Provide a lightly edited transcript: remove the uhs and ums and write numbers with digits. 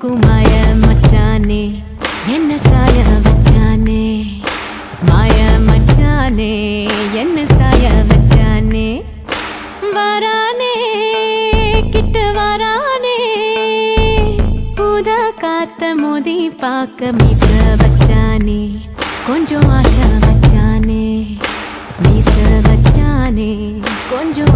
மூக்கும் மாய மச்சானே என்ன சாய வச்சானே மாய மச்சானே என்ன சாய வச்சானே வரானே கிட்ட வரானே பூத காத்த மோதி பார்க்க மீச வச்சானே கொஞ்சம் ஆசை வச்சானே மீச வச்சானே கொஞ்சம்